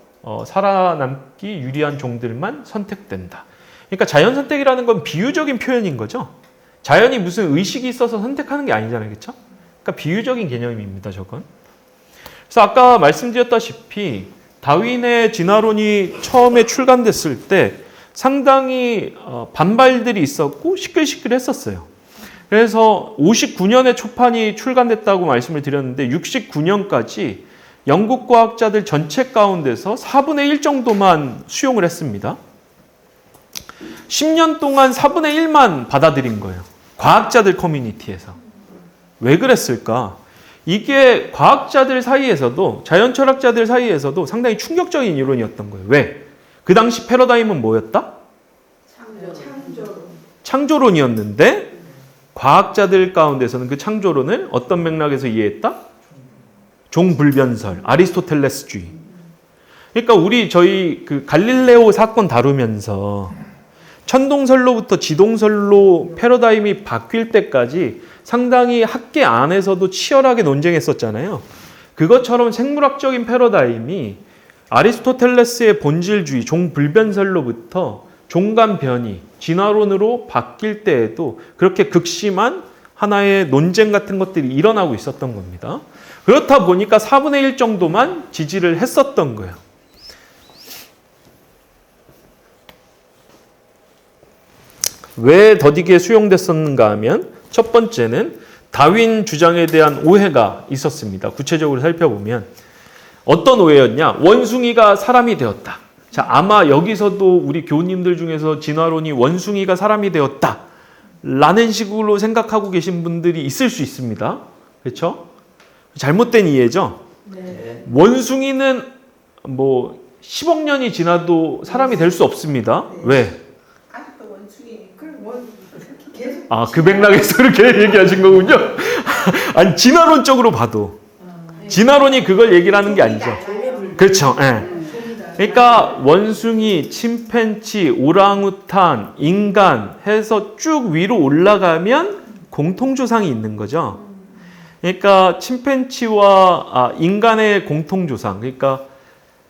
살아남기 유리한 종들만 선택된다. 그러니까 자연선택이라는 건 비유적인 표현인 거죠. 자연이 무슨 의식이 있어서 선택하는 게 아니잖아요. 그렇죠? 그러니까 비유적인 개념입니다. 저건. 그래서 아까 말씀드렸다시피 다윈의 진화론이 처음에 출간됐을 때 상당히 반발들이 있었고 시끌시끌했었어요. 그래서 59년에 초판이 출간됐다고 말씀을 드렸는데 69년까지 영국 과학자들 전체 가운데서 4분의 1 정도만 수용을 했습니다. 10년 동안 4분의 1만 받아들인 거예요. 과학자들 커뮤니티에서. 왜 그랬을까? 이게 과학자들 사이에서도 자연철학자들 사이에서도 상당히 충격적인 이론이었던 거예요. 왜? 그 당시 패러다임은 뭐였다? 창조론이었는데 과학자들 가운데서는 그 창조론을 어떤 맥락에서 이해했다? 종불변설, 아리스토텔레스주의. 그러니까 저희 그 갈릴레오 사건 다루면서 천동설로부터 지동설로 패러다임이 바뀔 때까지 상당히 학계 안에서도 치열하게 논쟁했었잖아요. 그것처럼 생물학적인 패러다임이 아리스토텔레스의 본질주의, 종불변설로부터 종간 변이, 진화론으로 바뀔 때에도 그렇게 극심한 하나의 논쟁 같은 것들이 일어나고 있었던 겁니다. 그렇다 보니까 4분의 1 정도만 지지를 했었던 거예요. 왜 더디게 수용됐었는가 하면 첫 번째는 다윈 주장에 대한 오해가 있었습니다. 구체적으로 살펴보면 어떤 오해였냐? 원숭이가 사람이 되었다. 자, 아마 여기서도 우리 교우님들 중에서 진화론이 원숭이가 사람이 되었다 라는 식으로 생각하고 계신 분들이 있을 수 있습니다. 그렇죠? 잘못된 이해죠? 네. 원숭이는 뭐 10억 년이 지나도 사람이 될 수 없습니다. 네. 왜? 그 맥락에서 그렇게 얘기하신 거군요. 아니, 진화론적으로 봐도 진화론이 그걸 얘기를 하는 게 아니죠. 그렇죠. 예. 그러니까 원숭이, 침팬지, 오랑우탄, 인간 해서 쭉 위로 올라가면 공통조상이 있는 거죠. 그러니까 침팬지와 인간의 공통조상, 그러니까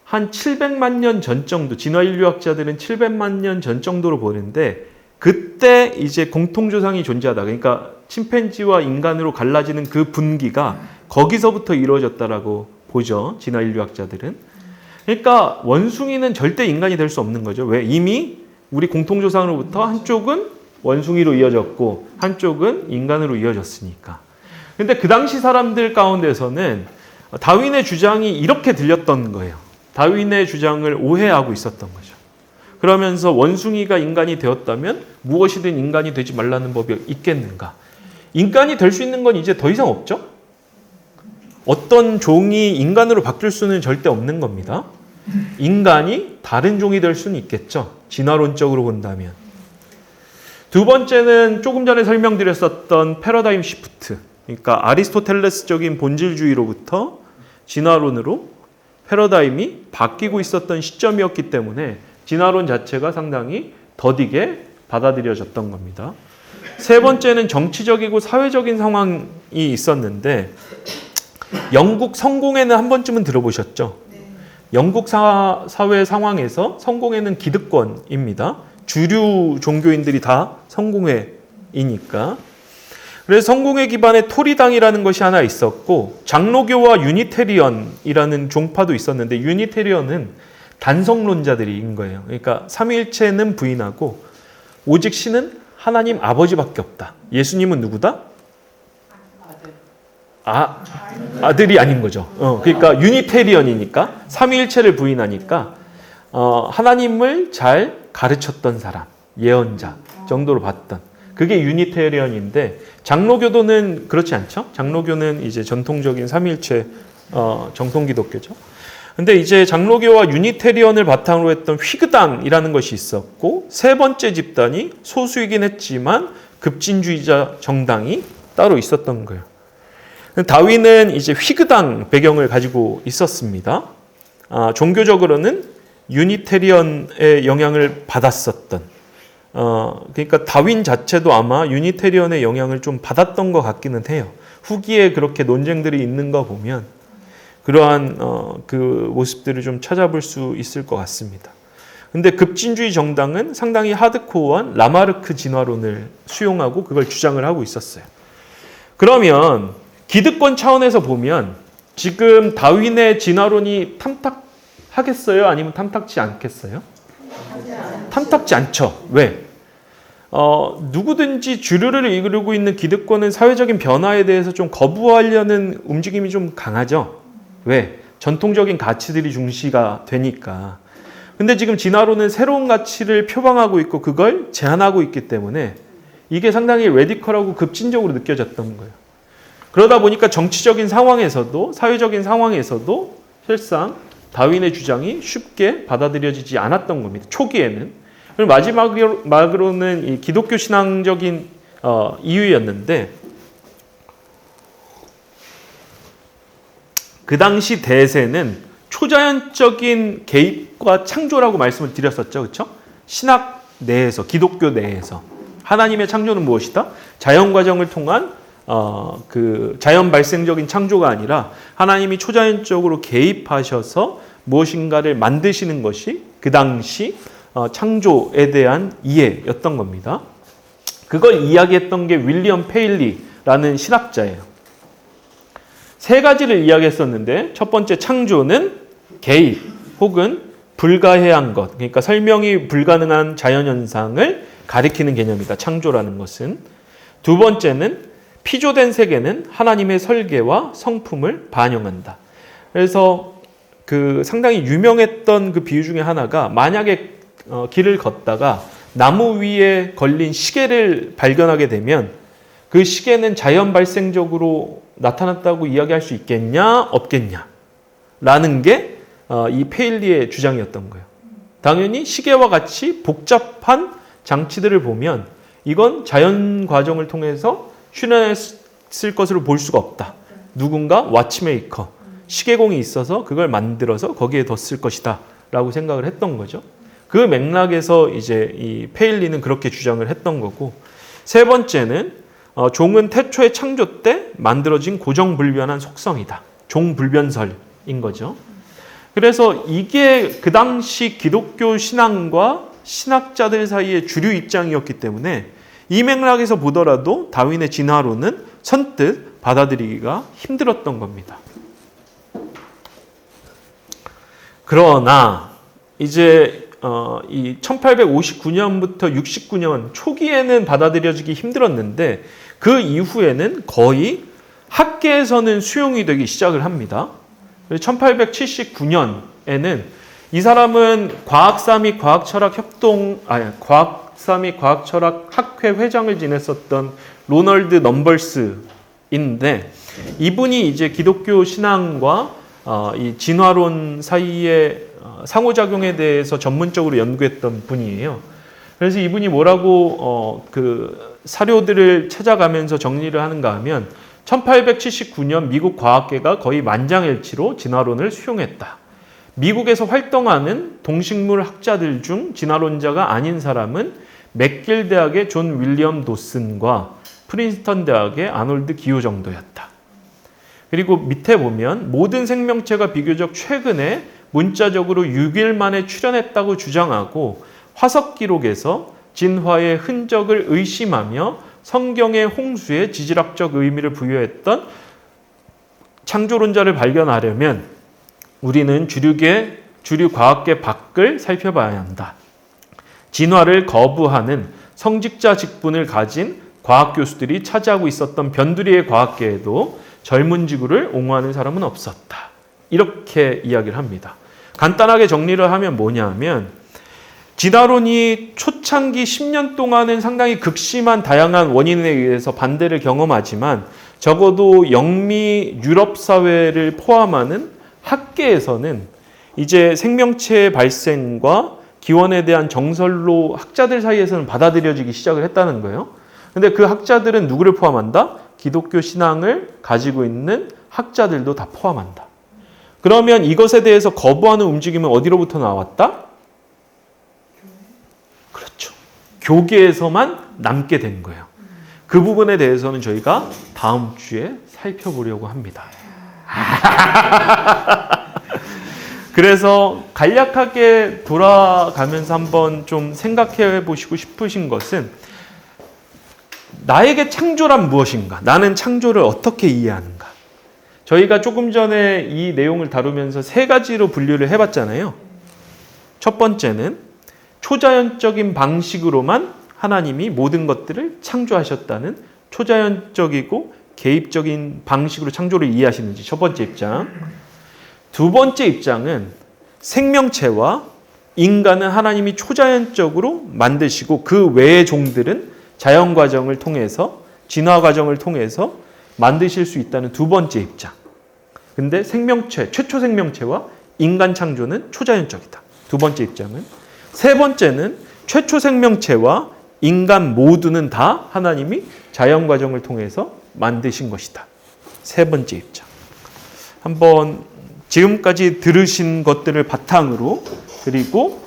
한 700만 년 전 정도, 진화인류학자들은 700만 년 전 정도로 보는데 그때 이제 공통조상이 존재하다. 그러니까 침팬지와 인간으로 갈라지는 그 분기가 거기서부터 이루어졌다라고 보죠. 진화인류학자들은. 그러니까 원숭이는 절대 인간이 될 수 없는 거죠. 왜? 이미 우리 공통조상으로부터 한쪽은 원숭이로 이어졌고 한쪽은 인간으로 이어졌으니까. 근데 그 당시 사람들 가운데서는 다윈의 주장이 이렇게 들렸던 거예요. 다윈의 주장을 오해하고 있었던 거죠. 그러면서 원숭이가 인간이 되었다면 무엇이든 인간이 되지 말라는 법이 있겠는가? 인간이 될 수 있는 건 이제 더 이상 없죠? 어떤 종이 인간으로 바뀔 수는 절대 없는 겁니다. 인간이 다른 종이 될 수는 있겠죠. 진화론적으로 본다면. 두 번째는 조금 전에 설명드렸었던 패러다임 시프트. 그러니까 아리스토텔레스적인 본질주의로부터 진화론으로 패러다임이 바뀌고 있었던 시점이었기 때문에 진화론 자체가 상당히 더디게 받아들여졌던 겁니다. 세 번째는 정치적이고 사회적인 상황이 있었는데 영국 성공회는 한 번쯤은 들어보셨죠? 영국 사회 상황에서 성공회는 기득권입니다. 주류 종교인들이 다 성공회이니까. 그래서 성공회 기반의 토리당이라는 것이 하나 있었고 장로교와 유니테리언이라는 종파도 있었는데 유니테리언은 단성론자들인 거예요. 그러니까 삼위일체는 부인하고 오직 신은 하나님 아버지밖에 없다. 예수님은 누구다? 아들이 아닌 거죠. 그러니까 유니테리언이니까 삼위일체를 부인하니까 하나님을 잘 가르쳤던 사람, 예언자 정도로 봤던 그게 유니테리언인데 장로교도는 그렇지 않죠? 장로교는 이제 전통적인 삼위일체 정통 기독교죠. 근데 이제 장로교와 유니테리언을 바탕으로 했던 휘그당이라는 것이 있었고 세 번째 집단이 소수이긴 했지만 급진주의자 정당이 따로 있었던 거예요. 다윈은 이제 휘그당 배경을 가지고 있었습니다. 종교적으로는 유니테리언의 영향을 받았었던 그러니까 다윈 자체도 아마 유니테리언의 영향을 좀 받았던 것 같기는 해요. 후기에 그렇게 논쟁들이 있는 거 보면 그러한 그 모습들을 좀 찾아볼 수 있을 것 같습니다. 근데 급진주의 정당은 상당히 하드코어한 라마르크 진화론을 수용하고 그걸 주장을 하고 있었어요. 그러면 기득권 차원에서 보면 지금 다윈의 진화론이 탐탁하겠어요? 아니면 탐탁지 않겠어요? 탐탁지 않죠. 왜? 누구든지 주류를 이끌고 있는 기득권은 사회적인 변화에 대해서 좀 거부하려는 움직임이 좀 강하죠. 왜? 전통적인 가치들이 중시가 되니까. 근데 지금 진화론은 새로운 가치를 표방하고 있고 그걸 제한하고 있기 때문에 이게 상당히 레디컬하고 급진적으로 느껴졌던 거예요. 그러다 보니까 정치적인 상황에서도 사회적인 상황에서도 실상 다윈의 주장이 쉽게 받아들여지지 않았던 겁니다. 초기에는. 그리고 마지막으로는 이 기독교 신앙적인 이유였는데 그 당시 대세는 초자연적인 개입과 창조라고 말씀을 드렸었죠. 그렇죠? 신학 내에서, 기독교 내에서 하나님의 창조는 무엇이다? 자연 과정을 통한 그 자연 발생적인 창조가 아니라 하나님이 초자연적으로 개입하셔서 무엇인가를 만드시는 것이 그 당시 창조에 대한 이해였던 겁니다. 그걸 이야기했던 게 윌리엄 페일리라는 신학자예요. 세 가지를 이야기했었는데 첫 번째 창조는 개입 혹은 불가해한 것, 그러니까 설명이 불가능한 자연현상을 가리키는 개념이다. 창조라는 것은. 두 번째는 피조된 세계는 하나님의 설계와 성품을 반영한다. 그래서 그 상당히 유명했던 그 비유 중에 하나가 만약에 길을 걷다가 나무 위에 걸린 시계를 발견하게 되면 그 시계는 자연 발생적으로 나타났다고 이야기할 수 있겠냐 없겠냐 라는 게 이 페일리의 주장이었던 거예요. 당연히 시계와 같이 복잡한 장치들을 보면 이건 자연 과정을 통해서 출현했을 것으로 볼 수가 없다. 누군가 와치메이커, 시계공이 있어서 그걸 만들어서 거기에 뒀을 것이다 라고 생각을 했던 거죠. 그 맥락에서 이제 이 페일리는 그렇게 주장을 했던 거고, 세 번째는 종은 태초의 창조 때 만들어진 고정불변한 속성이다. 종불변설인 거죠. 그래서 이게 그 당시 기독교 신앙과 신학자들 사이의 주류 입장이었기 때문에 이 맥락에서 보더라도 다윈의 진화론은 선뜻 받아들이기가 힘들었던 겁니다. 그러나 이제 이 1859년부터 69년 초기에는 받아들여지기 힘들었는데 그 이후에는 거의 학계에서는 수용이 되기 시작을 합니다. 1879년에는 이 사람은 과학사 및 과학철학 학회 회장을 지냈었던 로널드 넘벌스인데, 이분이 이제 기독교 신앙과 이 진화론 사이의 상호작용에 대해서 전문적으로 연구했던 분이에요. 그래서 이분이 뭐라고 그 사료들을 찾아가면서 정리를 하는가 하면 1879년 미국 과학계가 거의 만장일치로 진화론을 수용했다. 미국에서 활동하는 동식물 학자들 중 진화론자가 아닌 사람은 맥길 대학의 존 윌리엄 도슨과 프린스턴 대학의 아놀드 기호 정도였다. 그리고 밑에 보면 모든 생명체가 비교적 최근에 문자적으로 6일 만에 출현했다고 주장하고 화석 기록에서 진화의 흔적을 의심하며 성경의 홍수에 지질학적 의미를 부여했던 창조론자를 발견하려면 우리는 주류 과학계 밖을 살펴봐야 한다. 진화를 거부하는 성직자 직분을 가진 과학 교수들이 차지하고 있었던 변두리의 과학계에도 젊은 지구를 옹호하는 사람은 없었다. 이렇게 이야기를 합니다. 간단하게 정리를 하면 뭐냐면, 진화론이 초창기 10년 동안은 상당히 극심한 다양한 원인에 의해서 반대를 경험하지만 적어도 영미 유럽 사회를 포함하는 학계에서는 이제 생명체의 발생과 기원에 대한 정설로 학자들 사이에서는 받아들여지기 시작을 했다는 거예요. 근데 그 학자들은 누구를 포함한다? 기독교 신앙을 가지고 있는 학자들도 다 포함한다. 그러면 이것에 대해서 거부하는 움직임은 어디로부터 나왔다? 그렇죠. 교계에서만 남게 된 거예요. 그 부분에 대해서는 저희가 다음 주에 살펴보려고 합니다. 그래서 간략하게 돌아가면서 한번 좀 생각해 보시고 싶으신 것은, 나에게 창조란 무엇인가? 나는 창조를 어떻게 이해하는가? 저희가 조금 전에 이 내용을 다루면서 세 가지로 분류를 해봤잖아요. 첫 번째는 초자연적인 방식으로만 하나님이 모든 것들을 창조하셨다는 초자연적이고 개입적인 방식으로 창조를 이해하시는지, 첫 번째 입장. 두 번째 입장은 생명체와 인간은 하나님이 초자연적으로 만드시고 그 외의 종들은 자연 과정을 통해서, 진화 과정을 통해서 만드실 수 있다는 두 번째 입장. 근데 생명체, 최초 생명체와 인간 창조는 초자연적이다. 두 번째 입장은. 세 번째는 최초 생명체와 인간 모두는 다 하나님이 자연 과정을 통해서 만드신 것이다. 세 번째 입장. 한번 지금까지 들으신 것들을 바탕으로, 그리고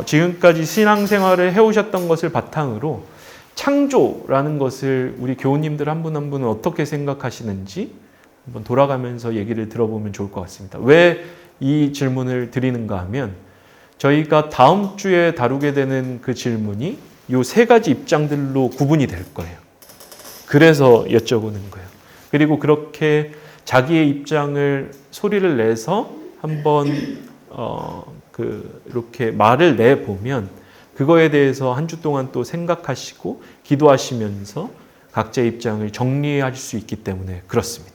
지금까지 신앙생활을 해오셨던 것을 바탕으로 창조라는 것을 우리 교우님들 한 분 한 분은 어떻게 생각하시는지 한번 돌아가면서 얘기를 들어보면 좋을 것 같습니다. 왜 이 질문을 드리는가 하면, 저희가 다음 주에 다루게 되는 그 질문이 이 세 가지 입장들로 구분이 될 거예요. 그래서 여쭤보는 거예요. 그리고 그렇게 자기의 입장을 소리를 내서 한번 이렇게 말을 내보면 그거에 대해서 한 주 동안 또 생각하시고 기도하시면서 각자의 입장을 정리할 수 있기 때문에 그렇습니다.